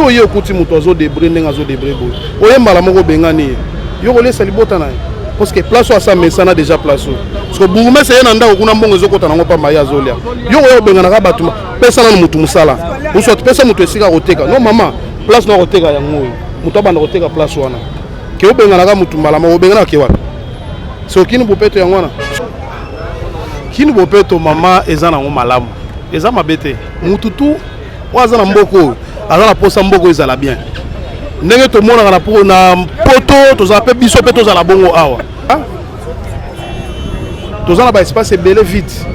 so ye okuti moto azo débré ndenge azo débré boy oyembala moko bengani yo kolesa libota na parce que place à ça mesana déjà place parce que bourgmestre ye na ndako kuna mbongo ezokota nango pamba ye azolia yo oyo benganaka bato pesa na mutu musala uso pesa mutu esika koteka non mama place na koteka yango mutu abanda koteka place wana ke obenganaka mutu mbala moko obengana ke wapi so kini bopeto yango wana kini bopeto mama eza nango malamu eza mabete mutu tu waza na mboko aza na posa mboko ezala bien ndenge tomonaka na po na poto tozala pe biso pe tozala bongo awa tozala ba espace ebele vite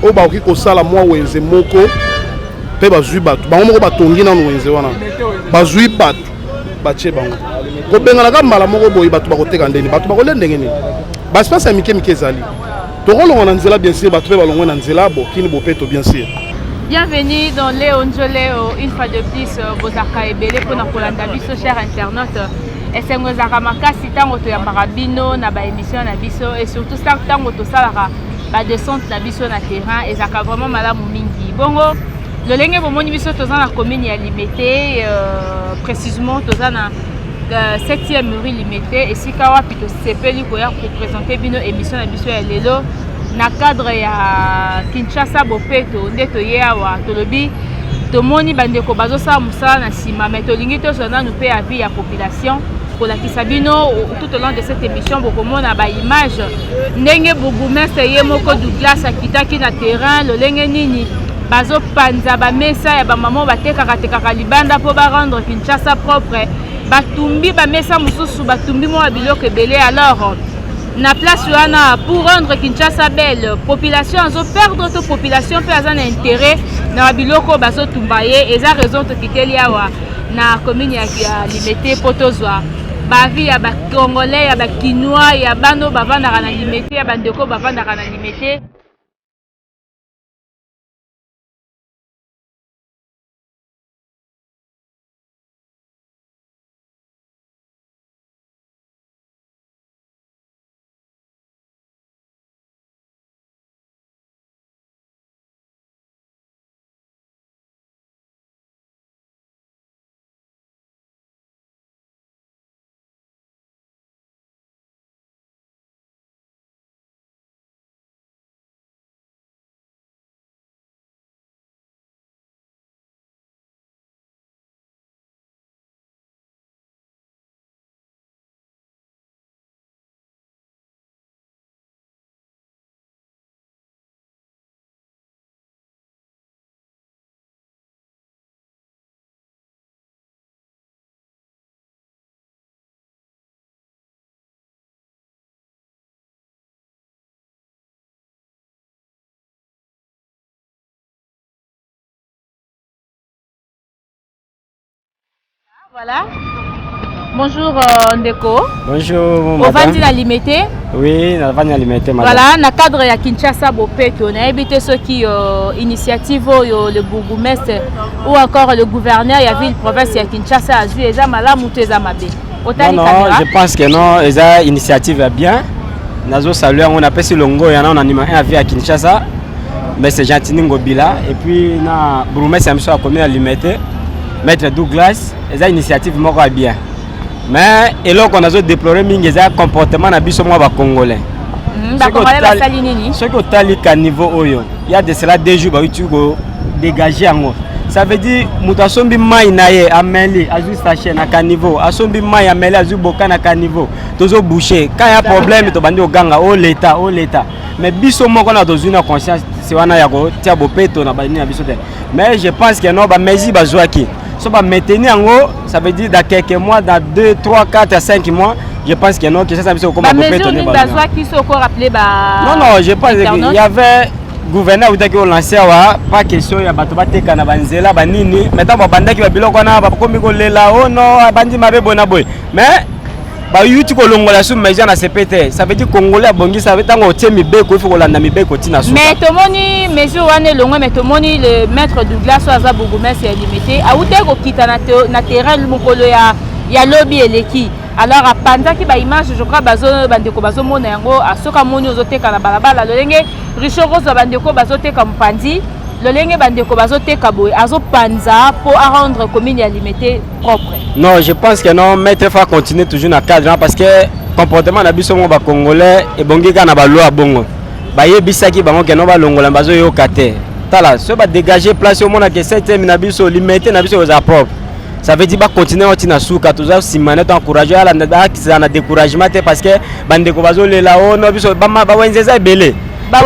oyo bakoki kosala mwa wenze moko mpe bazwi bato bango moko batongi nano wenze wana bazwi bato batie bango kobenganaka mbala moko boye bato bakoteka ndeni bato bakolia ndenge nini baespace ya mike mike ezali tokolongwa na nzela bien sûr bato mpe balongwe na nzela bokini bopeto bien sûr. Bienvenue dans Léon Joléo, une fois de plus, vos arcaïbélés pour nous biso chers internautes. Et c'est nos aramakasi tango to yamarabino na ba émission na biso et surtout ça tango to salara ba descente na biso na terrain et ça vraiment malamu mingi. Bongo le lenge bomoni biso to na commune ya Limete précisément to na 7e rue Limete et si kawa pito sepeli ko ya pour présenter bino émission na biso ya lelo. Na cadre ya Kinshasa bopeto ndeto yewa tolobi tomoni bandeko bazosala musala na sima mais tolingi tozona nous pe avis ya population pour la kisabino tout au long de cette émission bokomona ba image ndenge bourgmestre ye moko Douglas akitaki na terrain lolenge nini bazo panza ba mesa ya ba maman batekaka libanda po ba rendre Kinshasa propre batumbi ba mesa mususu batumbi mo biloko ebele alors na place wana pour rendre Kinshasa belle population azo perdre toute population pe azana intérêt na biloko bazo tumbaye eza raison to kiteli awa na commune ya Limete potozwa ba vie ya ba congolais ya ba kinois ya bano bavandaka na Limete ya bandeko bavandaka na Limete. Voilà. Bonjour Ndeko. Bonjour madame. Au Vandi Limete. Oui, na Vandi Limete madame. Voilà, na cadre ya Kinshasa bopeto, na habité ceux qui initiative le bourgmestre ou encore le gouverneur ya ville province ya Kinshasa a vu eza malamu te eza mabe. Non, je pense que non, eza initiative est bien. Nazo saluer on appelle ce longo y en a on anime un avis à Kinshasa. Mais c'est gentil Ngobila et puis na bourgmestre ya mso a commis à Limete. Maître Douglas, eza initiative moko bien. Mais et là qu'on a déploré mingi eza comportement na biso mo ba congolais. Ce que tali ka niveau oyo. Il y a de cela 2 jours ba tu go dégager ango. Ça veut dire muta sombi mai na ye ameli azu station na ka niveau. Asombi mai ameli azu boka na ka niveau. Tozo boucher. Quand il y a problème to bandi oganga au l'état. Mais biso moko na dozuna conscience c'est wana ya go tia bopeto na bani na biso te. Mais je pense que non ba mezi ba zwaki. So ba maintenir en haut, ça veut dire dans quelques mois, dans 2, 3, 4, 5 mois, je pense que non, que ça veut comment on peut tenir. Non, je pense qu'il y avait gouverneur qui a lancé pas question il y a batobate kana banzela banini maintenant ba bandaki ba biloko na ba komi ko lela oh non bandi mabe bona boy mais ba yuti ko longola sou mais na CPT ça veut dire congolais abongi ça veut tango tie mibeko il faut ko landa mibeko tina sou mais tomoni mesure wane longo mais tomoni le maître Douglas Oaza Bourgmestre ya Limete a outé ko kita na terrain mokolo ya lobby eleki alors à panzaki ba image je crois bazo bandeko bazo mona yango asoka moni ozoteka na balabala lolenge Richard Rose bandeko bazoteka mpandi lolenge bandeko bazoteka boye azopanza pour rendre commune alimité propre. Non, je pense que non, maître faut continuer toujours dans le cadre parce que comportement na biso mo ba congolais et bongi kana ba loi bongo. Ba yebisaki bango ke no ba longola bazo yo kate. Tala, so ba dégager place au monde que 7e na biso limité na biso aux propre. Ça veut dire ba continuer on tina souka toujours simane to encourager ala na découragement parce que bandeko bazo lela o no biso ba wenzeza belé. Non,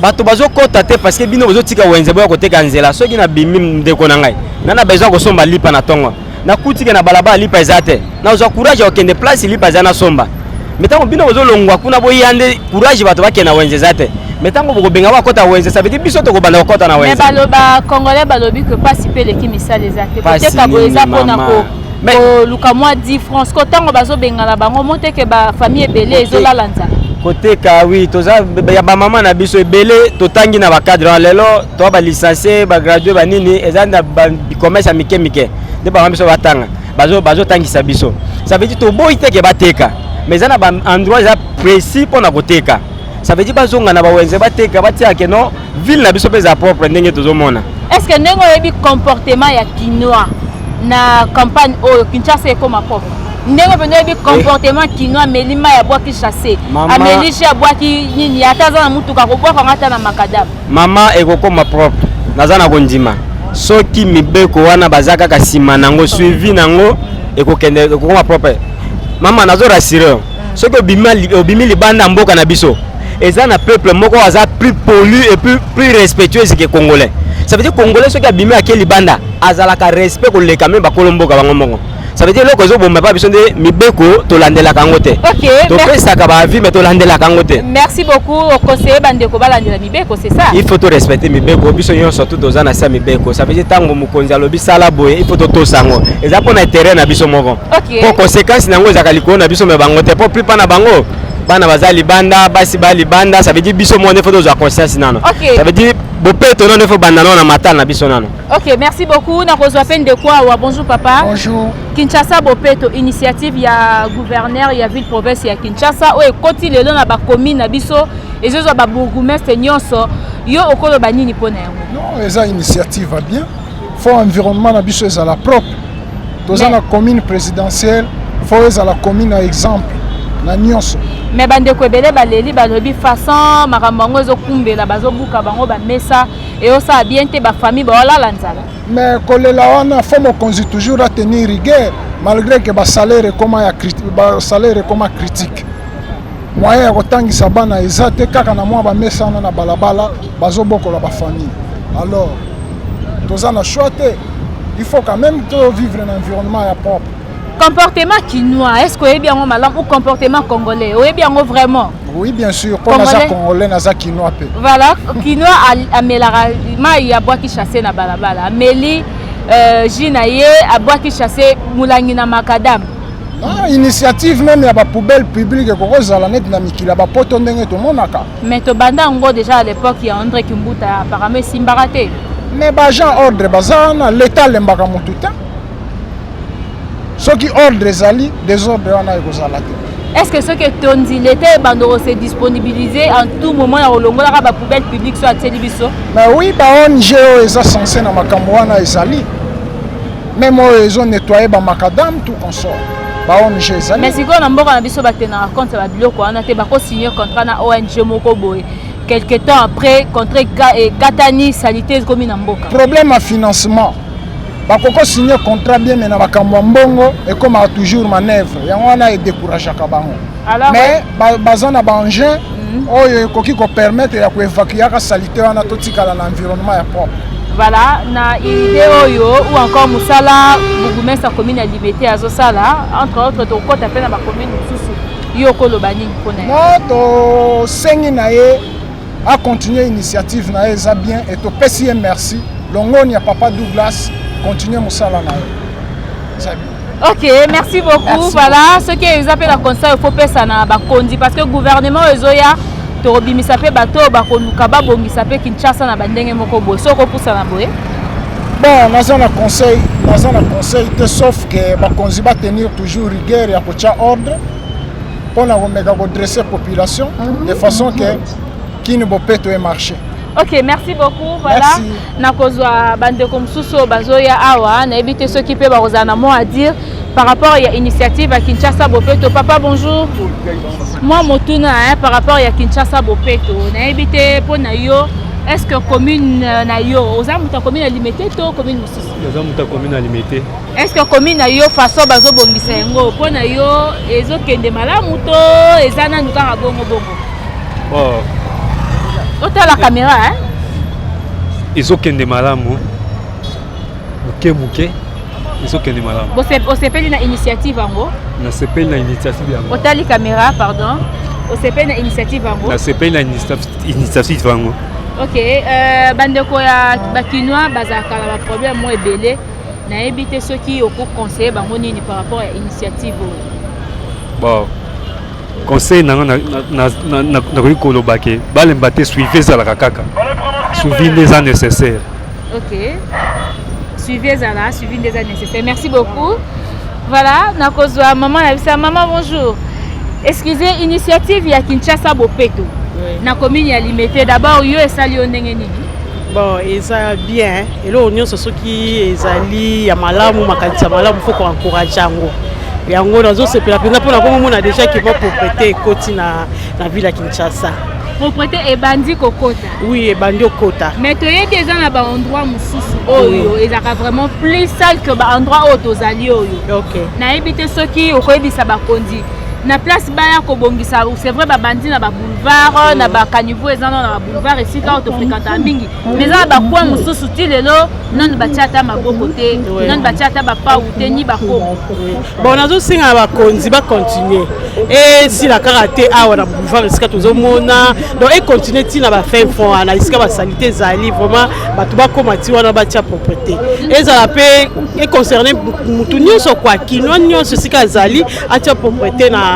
bato bazo kota te parce que bino bazo tika wenze boya koteka nzela soki na bimi ndeko na ngai nana besoin ko somba lipa na tongo na kutika na balaba lipa ezate na uza courage okende place lipa ezana somba metango bino bazo longwa kuna boyande courage bato bakena wenze ezate metango boko benga bakota wenze ça veut dire biso to ko banda kota na wenze mais baloba congolais balobi que pas si peu les misala ezate koteka boyeza pona ko mais luka moi 10 francs kotango bazo bengala bango monte ke ba famille belé ezolala nzala côté ka oui toza ya ba maman na biso belé totangi na ba cadre lelo to ba licencié ba gradué ba nini ezanda ba commerce ya mike de ba biso batanga bazo tangisa biso ça veut dire to boy te ke bateka mais ezana ba endroit za précis pona koteka ça veut dire bazonga na ba wenze bateka batia ke no ville na biso peza propre ndenge tozomona. Est-ce que ndenge oyebi comportement ya Kinois na campagne au Kinshasa est comme propre ndenge oyebi comportement Kinois melima ya boaki chassé amelisha ya boaki nini ataza na mutuka ko boaka ngata na makadam mama ekokoma propre nazana kondima soki mibeko wana bazaka kasima nango suivi nango ekokoma propre mama nazo rassurer soki obimi libanda mboka na biso eza na peuple moko aza plus poli et plus respectueux que congolais. Ça veut dire congolais ceux qui abîmé à quel banda azalaka respect ko leka même ba kolomboka bango mongo. Ça veut dire loko zo bomba pas besoin de mibeko to landela kangote. OK. To pesa ka ba vie mais to landela kangote. Merci beaucoup au conseiller bandeko ba landela mibeko, c'est ça. Il faut to respecter mibeko biso yon surtout dozana sa mibeko. Ça veut dire tango mukonzi alobi sala boye il faut to sango. Eza pona intérêt na biso moko. OK. Pour conséquence nango ezaka liko na biso me bangote pour plus pas na bango. Bana bazali banda basi bali banda ça veut dire biso mo ne faut doza conscience nano. Okay. Ça veut dire bopeto non ne faut banda non na matal na biso nano. OK, merci beaucoup na kozwa peine de quoi wa bonjour papa. Bonjour. Kinshasa bopeto initiative ya gouverneur ya ville province ya Kinshasa o ekoti lelo na ba commune na biso ezozo ba bourgmestre nyonso yo okolo banini pona yango. Non, eza initiative va bien. Faut environnement na biso eza la propre. Toza na commune présidentielle, faut eza la commune à exemple na nyonso. Mais bandeko ebele baleli balobi façon makambo ngo ezokumbela bazobuka bango bamesa et osa bien te ba famille ba olala nzala. Mais kolela wana faut mokonzi toujours à tenir rigueur malgré que ba salaire comme critique. Moyen ya kotangisa bana eza te kaka na mwa bamesa na balabala bazobokola ba famille. Alors toza na choix te. Il faut quand même vivre un environnement propre. Comportement Kinois, est-ce que vous avez bien malade ou comportement congolais? Vous avez bien vraiment? Oui, bien sûr. Pour les Congolais, les Kinois. Voilà, Kinois a melara, il y a bois qui chasse na balabala. Meli, Jinaye a bois qui chasse moulangi na makadam. Ah, initiative même il y a des poubelles publiques qui sont la net dynamique, il y a des potes qui tout le monde. Mais to banda ngo déjà à l'époque il y a André Kimbuta apparemment Simbaraté. Mais bah gens ordre bazana l'état lembaka mututa. Ceux qui ordre zali désordre wana ekozala te. Est-ce que ceux qui tondi l'état bando se disponibiliser en tout moment ya olongola ba poubelle publique soit télévision? Mais oui, bah ONG eza censé na makambo wana ezali. Même ils ont nettoyé ba makadam tout consort. Bah ONG ezali. Mais si on mboka na biso batena compte ba biloko wana te ba ko signer contrat na ONG moko boy. Quelque temps après contrat Katani sanité comme na mboka. Problème à financement. Bakoko signer contrat bien mais na makambo mbongo et comme a toujours manœuvre. Yango wana e décourager ka bango. Mais bazana ba engin oyo ekoki ko permettre ya ko évacuer ka salité wana totikala na environnement ya propre. Voilà, na idée oyo ou encore musala bourgmestre commune à Liberté azosala entre autres to kota pe na ba commune mususu yoko lobani mpona. Non, to sengi na ye a continuer initiative na ye za bien et to pesi merci. Longoni ya papa Douglas continuer musala na ye. OK, merci beaucoup. Merci voilà, ce qui est appelé la conseil il faut pesa na ba kondi parce que le gouvernement ezoya to bimisa pe bato ba koluka ba bongisa pe Kinshasa na bandenge moko boye soko pousa na boye. Bon, dans un conseil te sauf que ba konzi ba tenir toujours rigueur et à ordre pour la remettre à redresser la population de façon que kini bopeto e marché. Ok, merci beaucoup. Voilà. Nakozwa bande comme Sousso Bazoya Awa, na éviter ceux qui peuvent avoir mot à dire par rapport à l'initiative à Kinshasa Bopeto. Papa, bonjour. Moi, Motuna, par rapport à Kinshasa Bopeto, na éviter pour Nayo. Est-ce que commune Nayo, aux amis ta commune limitée, toi commune Moussis? Aux amis ta commune limitée. Est-ce que commune Nayo façon Bazo Bongisengo pour Nayo, ezo kende malamu to, ezana nuka bongo bongo. Oh. Ota la caméra, hein? Ezo kende malamu. Buke. Ezo kende malamu. Vous s'appelle une initiative en haut? Na s'appelle une initiative en haut. Ota la caméra, pardon. Vous s'appelle une initiative en haut? Na s'appelle une initiative en haut. Ok, bandeko ya bakinois bazaka na problème mo ebele na éviter ceux qui au conseiller bango nini par rapport à initiative. Bon. Conseil na kolobake balembate suivez za la kaka. Suivez les ans nécessaires. Ok. Suivez des ans nécessaires. Merci beaucoup. Voilà, nakozwa maman na bisa maman bonjour. Excusez, initiative ya Kinshasa Bopeto. Na commune ya limité d'abord yo esali ndenge nini? Bon, ça bien et là on ce qui ezali ya malamu makanisa malamu faut qu'on encourage yango. Yango nazo se pela pena pour na comme on a déjà qui va propriété côté na ville ya Kinshasa. Propriété et bandi kokota. Oui, et bandi kokota. Mais tu es déjà na ba endroit mususu oyo ezaka vraiment plus sale que ba endroit où tozali oyo. OK. Na éviter ceux qui okoyebisa ba kondi. Na place baya ko bongisa c'est vrai ba bandi na ba boulevard na ba caniveau ezana na ba boulevard ici quand on fréquente mingi mais za ba kwa mususu ti lelo non ba tiata maboko te non ba tiata ba pa ou te ni ba ko bon nazo singa ba konzi ba continuer et si la karaté a na boulevard ici quand on mona donc et continuer ti na ba fin fond na ici ba salité zali vraiment ba to ba komati wana ba tia propriété et ça la pe et concerner mutu nyonso kwa kino nyonso sika zali a tia propriété na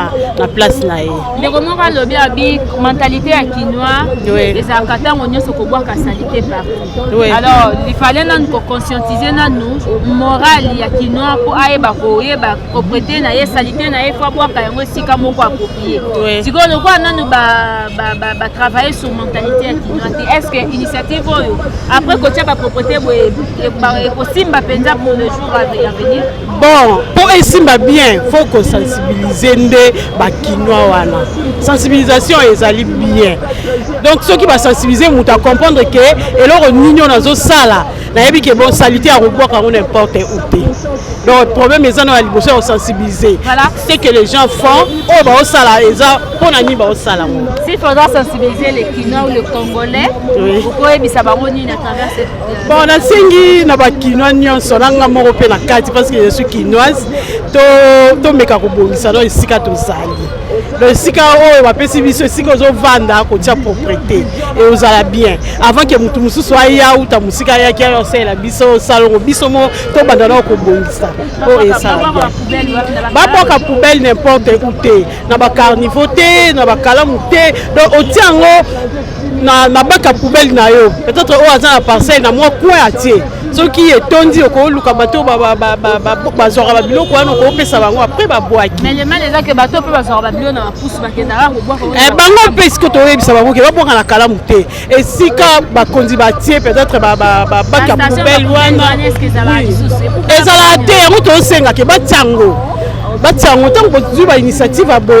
place na ye. Mais comment va le bien abi mentalité à Kinois les akata onyo so ko boire ka salité partout. Alors il fallait nous conscientiser nous morale ya Kinois pour ayeba ko yeba propriété na ye salité na ye faut boire ka yango sika moko approprié. Siko le quoi nanu ba travailler sur mentalité ya Kinois. Est-ce que initiative oyo après ko tia ba propriété e possible penza pour le jour à venir? Bon, pour esimba bien, faut qu'on sensibiliser nde bakinois wana. Sensibilisation ezali bien. Donc ceux qui va sensibiliser muta comprendre que et leur nignon nazo sala na yebi que bon salité à reboire quand n'importe où. Donc le problème est dans la liberté de sensibiliser. Voilà, c'est que les gens font oh ba sala eza pour nani ba sala. S'il faudra sensibiliser les Kinois ou les Congolais, pourquoi ebisa bango ni na travers cette bon na singi na bakinois nyonso nanga moko pe na kati parce que je suis kinoise to meka ko bongisa do isika to sali. Le sika oyo bapesi biso sika ozo vanda ko tia propriété et ozala bien avant que mutu mususu aya uta musika ya kia yosela biso salongo biso mo to bandana ko bongisa o esa ba boka poubelle n'importe où te na ba carnivore te na ba kalamu te donc otiango na baka poubelle na yo peut-être o aza na parcelle na moi coin atie soki etondi okoluka bato bazora ba biloko wana ko pesa bango après ba boaki mais le mal est que bato pe bazora ba biloko na pousse ba kendara ko boka bango pe ce que to yebisa bango ke ba boka na kalamu te et sika ba kondi ba tie peut-être ba baka poubelle wana ezala te yango to senga ke batango batiango tant que ba initiative a bo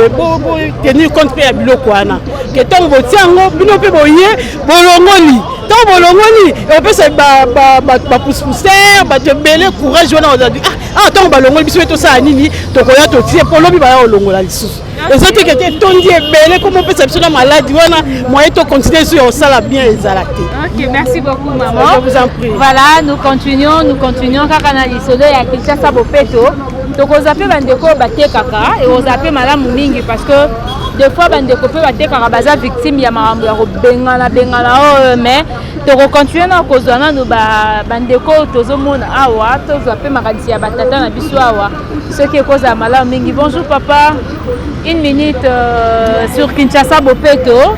tenir compte ya biloko wana ke tant botiango bino pe boye bolongoli tant bolongoli et peut se ba pousse-pousser ba te belé courage wana on a dit ah tant balongoli biso to sa nini to koya to tie polobi ba olongola lisusu les autres qui étaient tondi belé comme on peut s'absolument malade wana moyen to continuer sur ça la bien ezalate. OK, merci beaucoup maman. Je vous en prie. Voilà, nous continuons kaka na lisolo ya Kinshasa Bopeto. Donc on appelle bandeko baté kaka et on appelle madame mingi parce que des fois bandeko pe baté kaka baza victime ya marambo ya bengana mais to continuer na kozwana no bandeko tozomona awa to appelle makanisi ya batata na biso awa ce qui cause à malam mingi. Bonjour papa. Une minute sur Kinshasa Bopeto.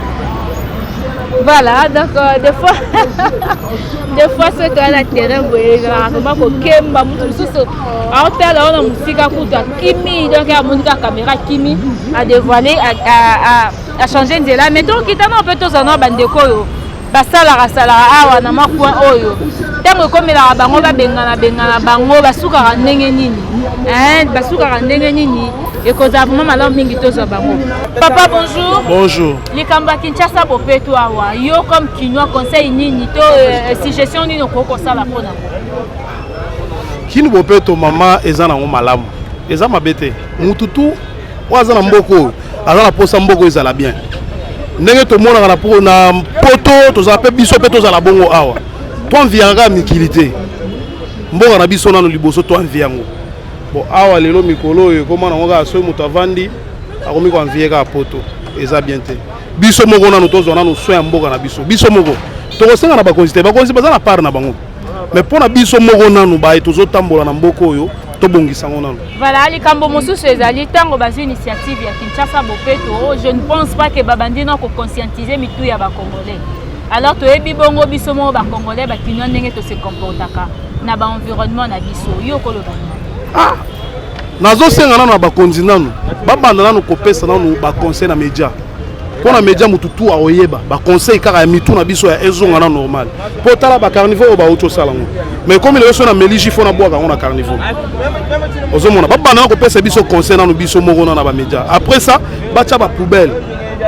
Voilà, donc des fois c'est que la terrain vraiment ko kemba mutu susu aotela ona musika kuta kimi donc ya monika caméra kimi a dévoilé changer nzela mais to kitana peut tozana bandeko yo basalaka awa na makoin oyo ntango ekomelaka bango babengana bango basukaka ndenge nini basukaka ndenge nini ekozala vraiment malamu mingi tozwa bango. Papa bonjour. Bonjour. Likambo ya Kinshasa bopeto awa yo comme kinois conseil nini to suggestion nini okokosala mpona kini bopeto mama eza nango malamu eza mabe te mututu oyo aza na mboka oyo aza na posa mboka oyo ezala bien ndenge tomonaka na poto tozala mpe biso mpe tozala bongo awa toanviaka mikili te mboka na biso nano liboso toanvi yango bon awa lelo mikolo oyo ekoma nango kaka soki moto avandi akomi koanvie kaka poto eza bien te biso moko nano tozwa nano so ya mboka na biso moko tokosenga na bakonzi te bakonzi baza na part na bango mais mpona biso moko nano baye tozotambola na mboka oyo tobongisango nano. Voilà, likambo mosusu ezali ntango bazwi initiative ya Kinshasa bopeto je ne pense pas que babandi na conscientiser mitu ya bakongolais. Alors toyebi bongo biso moko bakongolais bakinois ndenge to se comportaka na baenvironnement na biso yo koloba nazosenga nano na bakonzi nano babanda nano kopesa nano baconseil na média mpona média mutu tu aoyeba baconseil kaka ya mitu na biso ya ezonga na normal mpo tala bacarnivore oyo bauti osala ngo mais comme lelo so na meligi fo na bwaka ngo na carnivore ozomona babanda nano kopesa biso conseil nano biso moko nano na bamédia après ça batya bapoubelle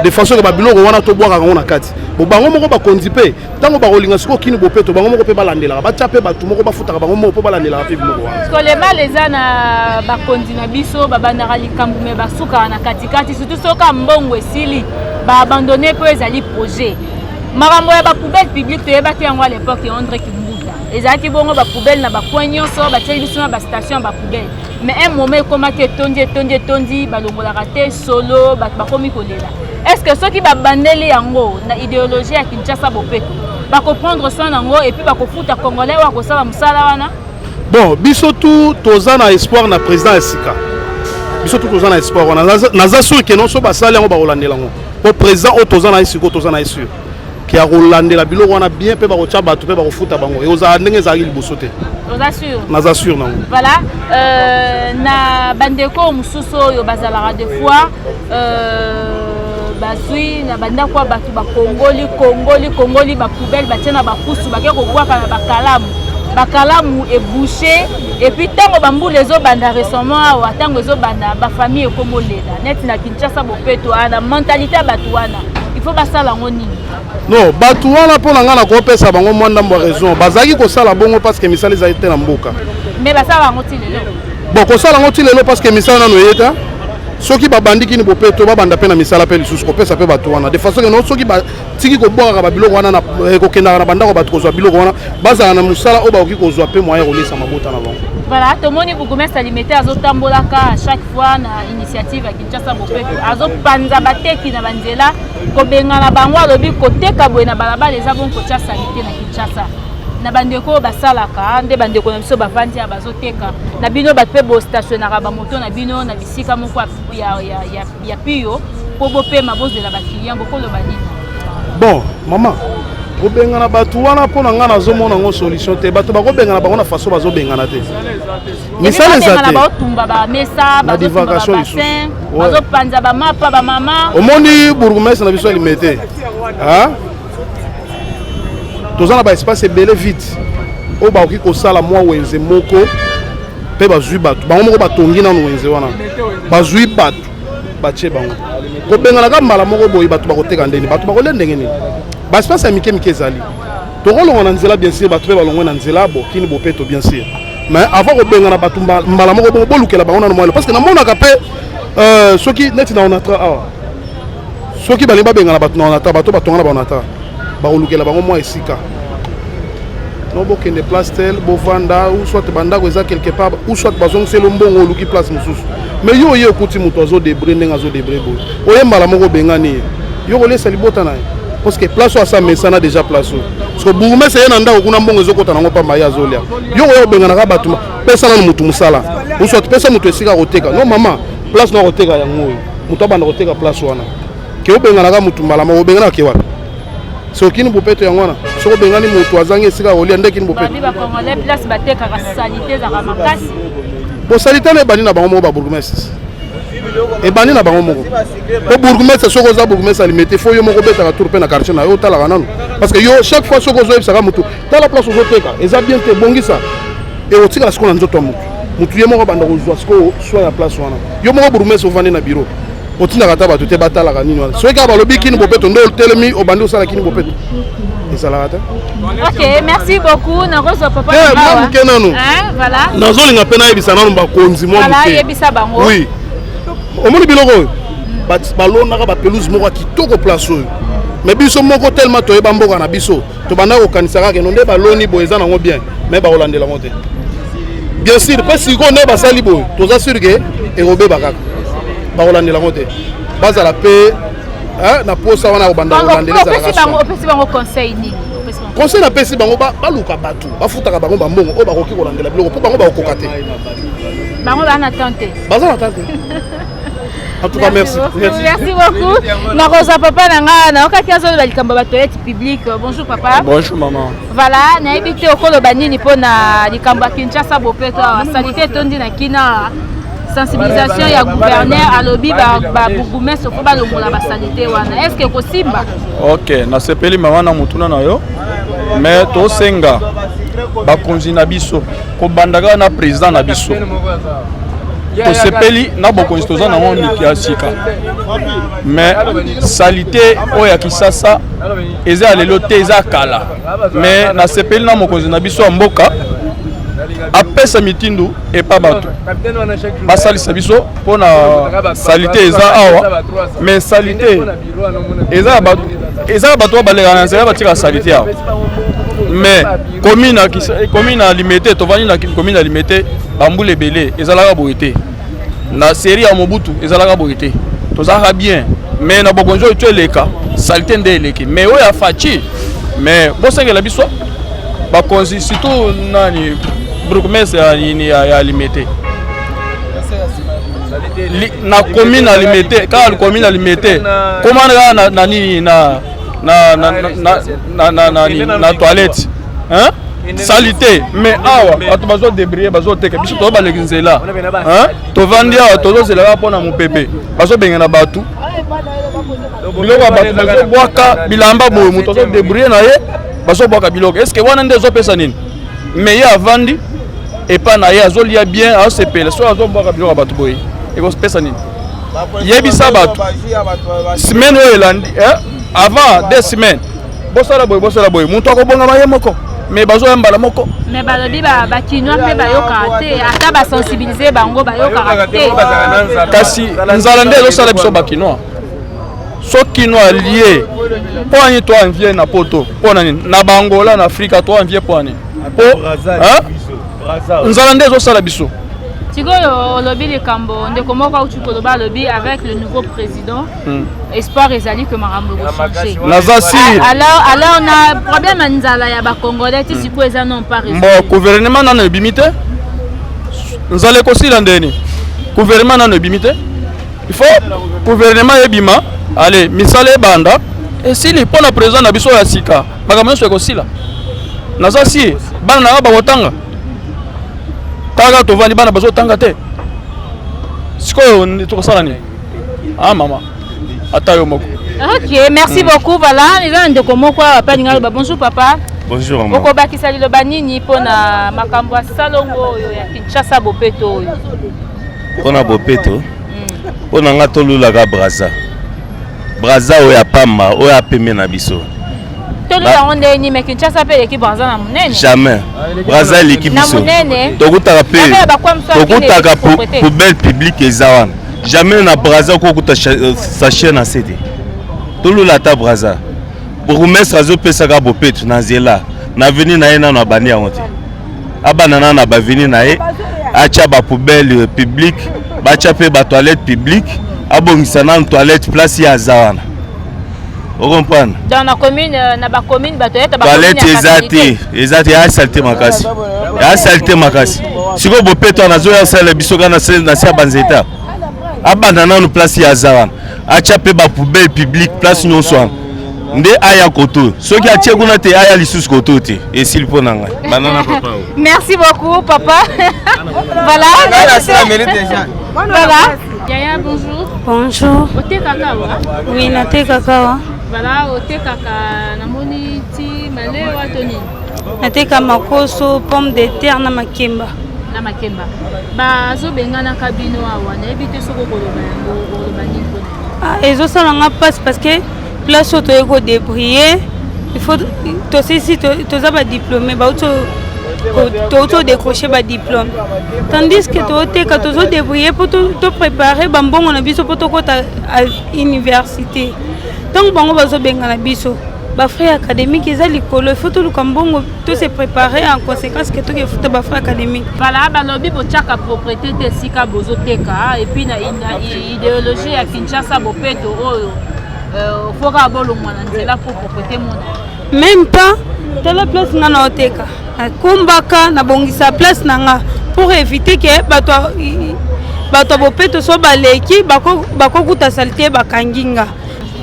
de façon que babiloko wana tobwakaka ngo na kati bo bango moko bakonzi mpe ntango bakolinga sikoyo kini bopeto bango moko mpe balandelaka batya mpe bato moko bafutaka bango moko mpo balandelaka mpe biloko wana kolema eza na bakonzi na biso babandaka likambo me basukaka na katikati surtout soka mbongo esili baabandone mpo ezali projet makambo ya bapoubelle publique toyeba te yango à l'époque ya André Kimbuta ezalaki bongo bapoubelle na bacoin nyonso batieli biso na bastation ya bapoubelle mais un moment ekomaki etondi balongolaka te solo bato bakomi kolela. Est-ce que ceux qui babandeli yango na idéologie ya Kinshasa bopeto bakoprendre soin nango et puis bakofuta congolais wa kosala musala wana? Bon biso tu toza na espoir na président Esika biso tu toza na espoir wana naza sûr que non so basali yango bakolandela ngo po président o toza na Esika toza na sûr qui a kolandela biloko wana bien pe bakotya bato pe bakofuta bango e ozala ndenge ezalaki liboso te naza sûr nango. Voilà na bandeko mosusu oyo bazalaka des fois bazwi na bandako ya bato bakongoli bapoubelle batie na bapusu bake kobwaka na bakalamu ebouché et puis ntango bambula ezobanda récemment awa ntango ezobanda bafamille ekomolela neti na Kinshasa bopeto na mentalité ya bato wana il faut basala yango nini? Non bato wana mpo na ngai nakopesa bango mwa ndambo ya raison bazalaki kosala bongo parce que misala ezali te na mboka mais basala yango ti lelo bon kosala yango ti lelo parce que misala nano eyeta soki babandi kini bopeto babanda mpe na misala mpe lisusu kopesa mpe bato wana de façon que soki batiki kobwakaka babiloko wana kokendaka na bandako bato kozwa biloko wana bazala na mosala oyo bakoki kozwa mpe moyen kolesa mabota na bango. Voilà, tomoni bourgmestre alimentaire azotambolaka à chaque fois na initiative ya Kinshasa bopeto azopanza bateki na banzela kobengana bango alobi koteka boye na balabala eza bongo kotya sanité na Kinshasa na bandeko basalaka nde bandeko na biso bavandi ya bazoteka na bino bato mpe bostationnaka bamoto na bino na bisika moko ya piyo mpo bopema bozela bakilien bokoloba nini? Bon mama kobengana bato wana mpo na ngai nazomona ngo solution te bato bakobengana bango na façon bazobengana te misala eza te baotumba bamesa bazotumba babassin bazopanza bamapa bamama omoni bourgmestre na biso alime te toza na baespace ebele vite oyo bakoki kosala mwa wenze moko mpe bazwi bato bango moko batongi nano wenze wana bazwi bato batie bango kobenganaka mbala moko boye bato bakoteka ndeni bato bakolia ndenge nini baespace ya mike ezali tokolonga na nzela bien sûr bato mpe balongwe na nzela bokini bopeto bien sûr mais avant kobengana bato mbala moko bongo bolukela bango nano mwele parce que namonaka mpe soki neti na onatra awa soki balingi babengana bato na onatra bato batonga na baonatra bakolukela bango mwa esika no bokende place tel bovanda ou soit bandako eza quelque part ou soit bazongisela mbongo oluki place mosusu mais yo oye okuti moto azodebre ndenge azodebre boye oye mbala moko obengani yo kolesa libota na ye parce que place oyo asa mesana déjà place oyo parce que bourgmestre ye na ndako kuna mbongo ezokota nango pamba ye azolia yo oye obenganaka bato pesa nano motu mosala ou soit pesa moto esika koteka no mama place na koteka yango oyo moto abanda koteka place wana ke obenganaka motu mbala moko obenganaka ke wapi soki ni bopeto yango wana soko bengani moto azangi esika kolia ndeki ni bopeto bakongolais place batekaka salite ezaka makasi bo salite na ebandi na bango moko babourgmestre ebandi na bango moko po bourgmestre soki oza bourgmestre alimete fo yo moko betaka tour mpe na quartier na yo otalaka nanu parce que yo chaque fois soki ozoyebisaka motu tala place ozoteka eza bien te bongisa otikala sikoyo na nzoto ya motu ye moko banda kozwa sikoyo swa ya place wana yo moko bourgmestre ovandi na bureau otindaka ata bato te batalaka nini wana soki kaka balobi kini bopeto nde otelemi obandi osala kini bopeto ezalaka te. Ok, merci beaucoup. Narozo papa. Mwa muke nanu. Voilà. Nazolinga mpe nayebisa nanu bakonzi mwa muke. Voilà, yebisa bango. Oui. Omoni biloko oyo balonaka bapelouse moko ya kitoko place oyo mais biso moko tellement toyeba mboka na biso tobanda kokanisa kaka no nde baloni boye eza nango bien mais bakolandela ngo te bien sûr mpe sikoyo nde basali boye toza sur ke ekobeba kaka bakolandela ngo te bazala mpe na posa wana kobanda kolandela opesi bango conseil nini conseil napesi bango baluka bato bafutaka bango bambongo oyo bakoki kolandela biloko mpo bango bakokoka te bango baza na temps te baza na temps te. En tout cas, merci. Merci beaucoup. Naroza papa nanga na okaki azoloba likambo ba toilette publique. Bonjour papa. Bonjour maman. Voilà, na ebité okoloba nini pona likambo Kinshasa bopeto sanité tondi na kina sensibilisation ya gouverneur alobi ba bourgmestre faut ba longola ba sanité wana. Est-ce que kosimba? OK, na sepeli maman na mutuna na yo. Mais to senga ba konzi na biso ko bandaka na président na biso. Tosepeli na bokonzi toza na ngo miki ya sika mais salité oyo ya Kisasa eza lelo te eza kala mais na sepeli na mokonzi na biso ya mboka apesa mitindu epa bato basalisa biso mpona salité eza awa mais salité eza bato oyo baleka na nzela batika salité awa mais commune ya limité tovandi na commune ya limité bambula ebele ezalaka boye te na série ya Mobutu ezalaka boye te tozalaka bien mais na bokonzi oyo toeleka salite nde eleki mais oyo ya faci mais bosengela biso bakonzi surtout nani bourgmestre ya limité na commune ya limité kaka commune ya limité komana kaka na nini na toilette hein salité mais awa bato bazo débriller bazo teka biso to baleki nzela hein to vandi awa tozo zela pona mopepe bazo bengena bato biloko bato bazo bwaka bilamba boye muto to débriller na ye bazo bwaka biloko est-ce que wana ndezo pesa nini mais ya vandi et pas na ye azo lia bien a sepela so azo bwaka biloko bato boye eko pesa nini yebisa bato semaine oyo elandi avant 2 semaines bosala boye muto akobonga maye moko mais bazo yambala moko mais balobi ba kinois pe bayoka te ata ba sensibiliser bango bayoka te kasi nzala nde ezosala biso ba kinois so kinois lié po ani to envie na poto po nani na bangola na Afrika to envie po ani po nzala nde ezosala biso sikoyo olobi likambo ndeko moko auti koloba alobi avec le nouveau président espoir ezali que makambo changer nazasi alors na problème nzala ya ba congolais ti sikoyo eza non pas raison bon gouvernement nano ebimi te nzala ekosila ndeni gouvernement nano ebimi te il faut gouvernement ebima allez misala ebanda esili mpona président na biso ya sika makambo nyonso ekosila nazasi bana na bakotanga kaka tovandi bana bazotanga te sikoyo tokosala nini mama ata yo moko. Ok, merci beaucoup. Voilà, les gens de comment quoi bonjour papa. Bonjour maman. Okobakisa liloba nini pona makambo ya salongo ya Kinshasa bopeto. Pona bopeto. Pona nga tolulaka Braza oya pamba oya pembe na biso. Tolula onde ni mais Kinshasa pe l'équipe Braza na munene. Jamais. Braza l'équipe biso. Na munene. Tokutaka pe. Tokutaka poubelle publique ezawana. Jamais na Braza kokuta sachet na CD. Tolula ta Braza. Bourgmestre azopesaka bopeto na nzela. Na veni na ye na bani ya monte. Abanana na baveni na ye. Acha ba poubelle publique, bacha pe ba toilette publique, abongisa na toilette place ya zawana. Vous comprenez? Dans la commune, na ba commune ba toilette ezati ya saleté makasi. Ya saleté makasi. Siko bopeto na zo ya sale bisoka na sia banzeta. Abanana na place ya zawana. Acha pe ba poubelle publique place nyonso. Nde aya koto soki atie kuna te aya lisusu koto te esili po nanga banana papa. Merci beaucoup papa. Voilà. Voilà. Yaya, bonjour. Bonjour. Ote kakawa? Oui, nate kakawa. Voilà, ote kaka namoni ti malé watoni. Nate kamakoso, pomme de terre na makemba. Na makemba. Ba zo bengana kabino awa, na ebite soko koloba yango, koloba nini pona. Ah, ezo salanga passe parce que place auto ego débrouiller. Il faut aussi tous ba diplômé, ba auto décrocher ba diplôme. Tandis que tu quand tu débrouiller pour te préparer bambon on a biso pour à université. Donc bango bazo bengana biso. Ba frère académique ils a l'école, il faut tout le kambongo tout se préparer en conséquence que tout faut ba frère académique. Voilà, ba lobi bo tchaka propriété te sika bozo teka et puis na idéologie ya Kinshasa bopeto oyo. Faut avoir le moyen de là pour propriété mon. Même pas dans la place nana oteka. Kumbaka na bongisa place nanga pour éviter que bato bopeto so baleki bako kuta salté bakanginga.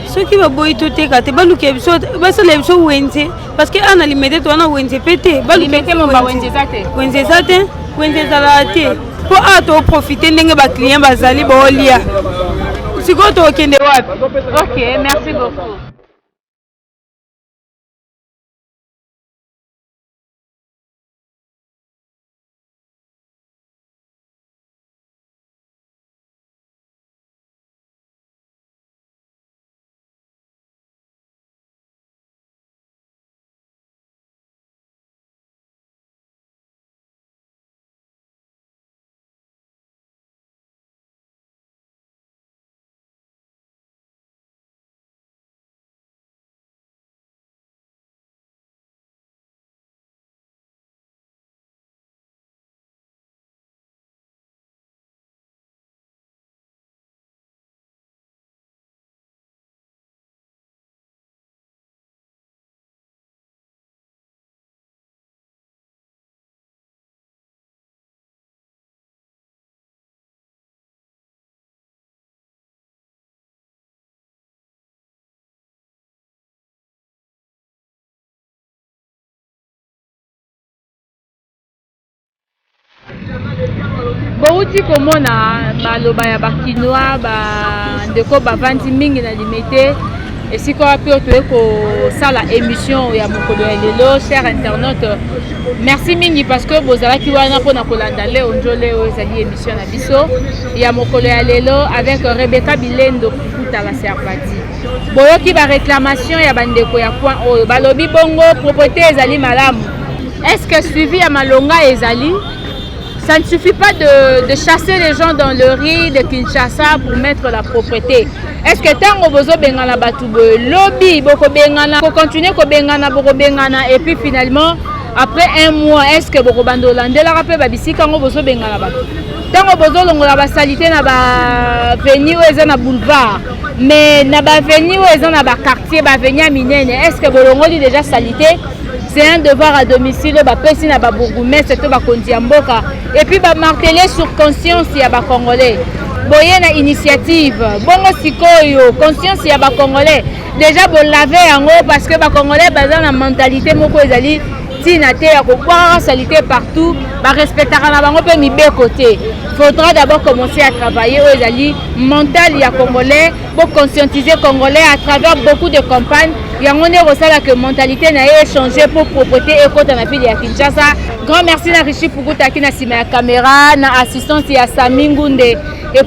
Ceux qui va boy tout teka te baluke biso basala biso wenze parce que ana limité to na wenze pété balimité mo ba wenze zate. Wenze zate, wenze zalate. Pour ato profiter ndenge ba client bazali bolia. Siko to kende wapi? OK, merci beaucoup. Bouti komona baloba ya bakinois ba ndeko bavandi mingi na limité et si quoi peut ko sala émission ya mokolo ya lelo cher internaute merci mingi parce que bozala ki wana pona kolanda leo njole o ezali émission na biso ya mokolo ya lelo avec Rebecca Bilendo kuta la servati boyoki ba réclamation ya bandeko ya point oyo balobi bongo propriété ezali malamu est-ce que suivi ya malonga ezali? Ça ne suffit pas de chasser les gens dans le riz de Kinshasa pour mettre la propriété. Est-ce que tant que vous avez un lobby, vous continuez à et puis finalement, après un mois, est-ce que vous avez un rappel quand vous avez un tant que vous avez la salité na venue ou boulevard, mais na venue ou quartier, venue minene, est-ce que vous avez déjà salité? C'est un devoir à domicile, pesi na ba bourgmestre to ba konzi ya mboka et puis ba marteler sur conscience ya ba congolais. Boye na initiative, bongo sikoyo conscience ya ba congolais. Déjà bon laver yango parce que ba congolais baza na mentalité moko ezali tina te ya ko boire salité partout, ba respectera na bango pe mi be côté. Faudra d'abord commencer à travailler aux ezali mental ya congolais pour conscientiser congolais à travers beaucoup de campagnes. Il y a que mentalité n'a échangé pour propriété et côté na ville ya Kinshasa. Grand merci na Richi Pukuta qui na sima ya caméra, na assistance ya Sami Ngunde et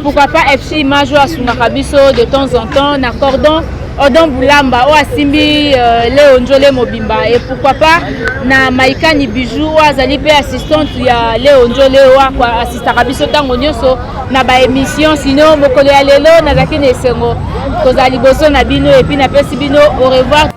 pourquoi pas FC Image à Sungakabiso de temps en temps na cordon Odon Boulamba ou Asimbi Léo Njole Mobimba et pourquoi pas na Maïkani Bijou ou Azali pe assistante ya Léo Njole ou quoi assistant Kabiso tango nyonso na ba émission sinon mokolo ya lelo na zakine sengo kozali boso na bino et puis na pesi bino au revoir.